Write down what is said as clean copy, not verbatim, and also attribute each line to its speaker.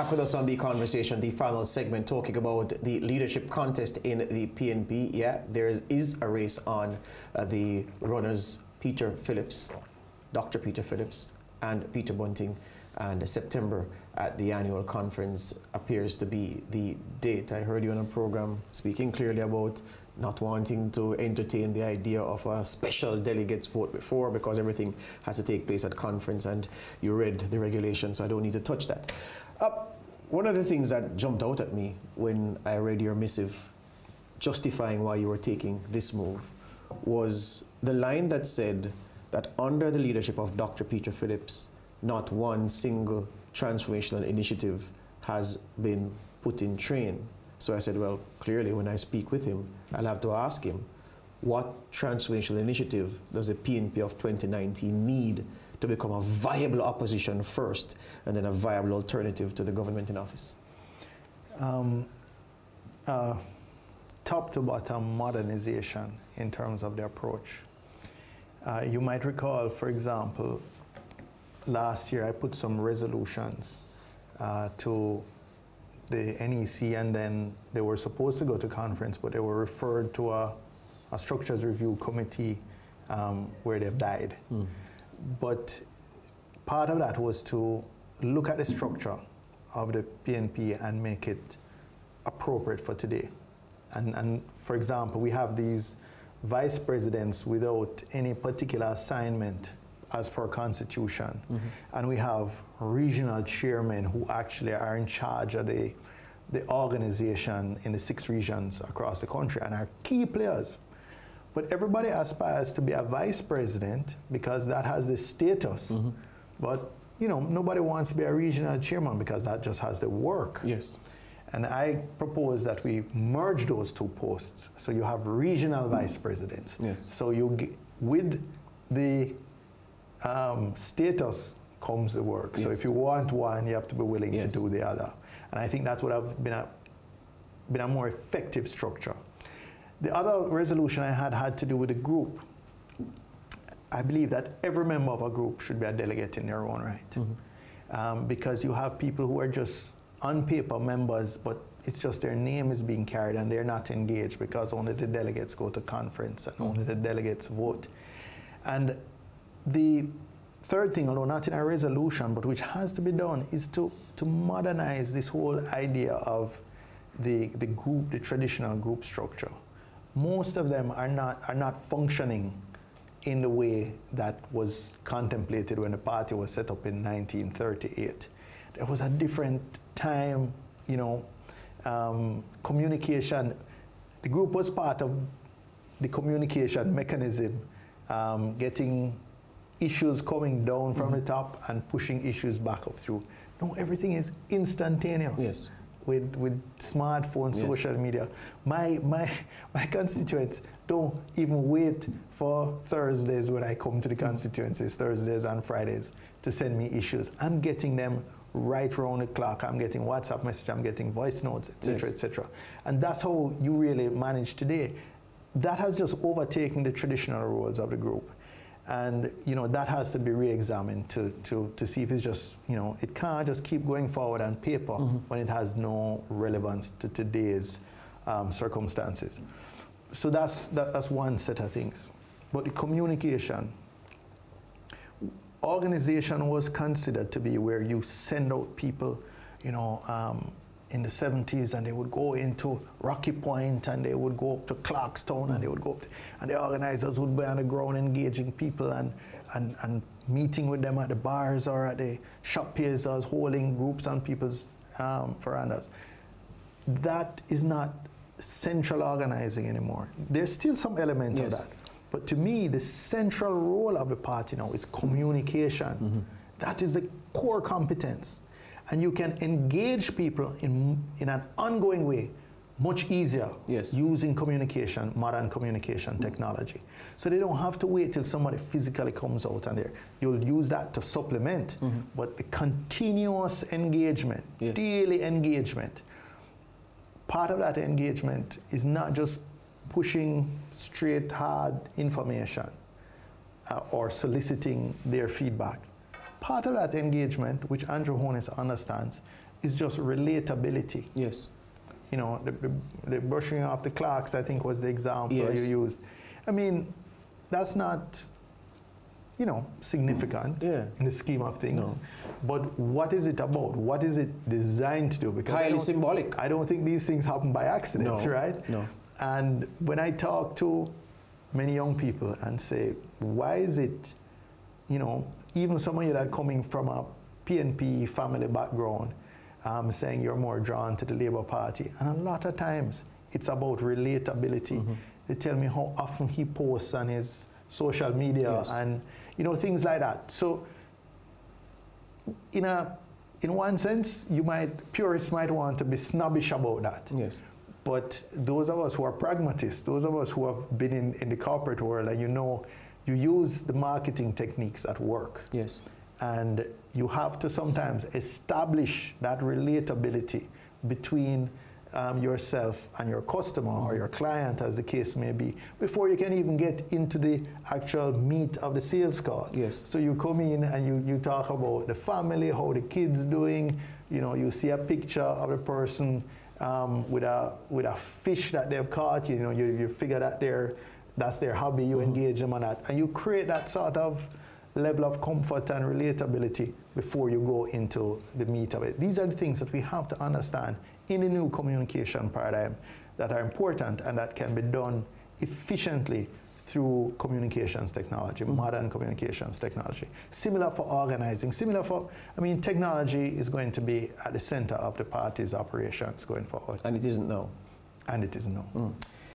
Speaker 1: Back with us on the conversation, the final segment, talking about the leadership contest in the PNP. Yeah, there is a race on the runners Peter Phillips, Dr. Peter Phillips, and Peter Bunting. And September at the annual conference appears to be the date. I heard you on a program speaking clearly about not wanting to entertain the idea of a special delegates vote before, because everything has to take place at conference, and you read the regulations, so I don't need to touch that. One of the things that jumped out at me when I read your missive justifying why you were taking this move was the line that said that under the leadership of Dr. Peter Phillips, not one single transformational initiative has been put in train. So I said, well, clearly when I speak with him, I'll have to ask him, what transformational initiative does the PNP of 2019 need to become a viable opposition first, and then a viable alternative to the government in office? Top
Speaker 2: to bottom modernization in terms of the approach. You might recall, for example, last year I put some resolutions to the NEC, and then they were supposed to go to conference, but they were referred to a structures review committee where they've died. But part of that was to look at the structure of the PNP and make it appropriate for today. And for example, we have these vice presidents without any particular assignment as per constitution. And we have regional chairmen who actually are in charge of the organization in the 6 regions across the country and are key players. But everybody aspires to be a vice president because that has the status. But you know, nobody wants to be a regional chairman because that just has the work.
Speaker 1: Yes.
Speaker 2: And I propose that we merge those 2 posts. So you have regional vice presidents.
Speaker 1: Yes.
Speaker 2: So you with the status comes the work. Yes. So if you want one, you have to be willing to do the other. And I think that would have been a more effective structure. The other resolution I had to do with the group. I believe that every member of a group should be a delegate in their own right. Because you have people who are just on paper members, but it's just their name is being carried and they're not engaged because only the delegates go to conference and only the delegates vote. And the third thing, although not in a resolution, but which has to be done, is to modernize this whole idea of the group, the traditional group structure. Most of them are not functioning in the way that was contemplated when the party was set up in 1938. There was a different time, you know, communication. The group was part of the communication mechanism, getting issues coming down from the top and pushing issues back up through. No, everything is instantaneous.
Speaker 1: Yes.
Speaker 2: With smartphones, social media. My constituents don't even wait for Thursdays when I come to the constituencies, Thursdays and Fridays, to send me issues. I'm getting them right around the clock. I'm getting WhatsApp messages, I'm getting voice notes, etc., etc. And that's how you really manage today. That has just overtaken the traditional roles of the group. And you know, that has to be re-examined to see if it's just, you know, it can't just keep going forward on paper when it has no relevance to today's circumstances. So that's one set of things. But the communication, organization was considered to be where you send out people, you know, in the 70s, and they would go into Rocky Point, and they would go up to Clarkstown, and they would go up and the organizers would be on the ground engaging people and meeting with them at the bars or at the shop piazzas, holding groups on people's verandas. That is not central organizing anymore. There's still some element of that. But to me, the central role of the party now is communication. That is the core competence. And you can engage people in an ongoing way much easier using communication, modern communication technology. So they don't have to wait till somebody physically comes out and there. You'll use that to supplement, but the continuous engagement, daily engagement, part of that engagement is not just pushing straight, hard information or soliciting their feedback. Part of that engagement, which Andrew Holness understands, is just relatability.
Speaker 1: Yes.
Speaker 2: You know, the brushing off the clocks, I think, was the example you used. I mean, that's not, you know, significant in the scheme of things. No. But what is it about? What is it designed to do? Because
Speaker 1: highly symbolic.
Speaker 2: I don't think these things happen by accident, right?
Speaker 1: No.
Speaker 2: And when I talk to many young people and say, why is it, you know, even some of you that are coming from a PNP family background, saying you're more drawn to the Labour Party. And a lot of times, it's about relatability. They tell me how often he posts on his social media and, you know, things like that. So, in one sense, purists might want to be snobbish about that.
Speaker 1: Yes.
Speaker 2: But those of us who are pragmatists, those of us who have been in the corporate world, and you know, you use the marketing techniques that work.
Speaker 1: Yes.
Speaker 2: And you have to sometimes establish that relatability between yourself and your customer or your client, as the case may be, before you can even get into the actual meat of the sales call.
Speaker 1: Yes.
Speaker 2: So you come in and you talk about the family, how the kid's doing. You know, you see a picture of the person with a fish that they've caught. You know, you figure that that's their hobby. You engage them on that, and you create that sort of level of comfort and relatability before you go into the meat of it. These are the things that we have to understand in the new communication paradigm that are important and that can be done efficiently through communications technology, modern communications technology. Similar for organizing, I mean, technology is going to be at the center of the party's operations going forward.
Speaker 1: And it isn't now.
Speaker 2: And it isn't now.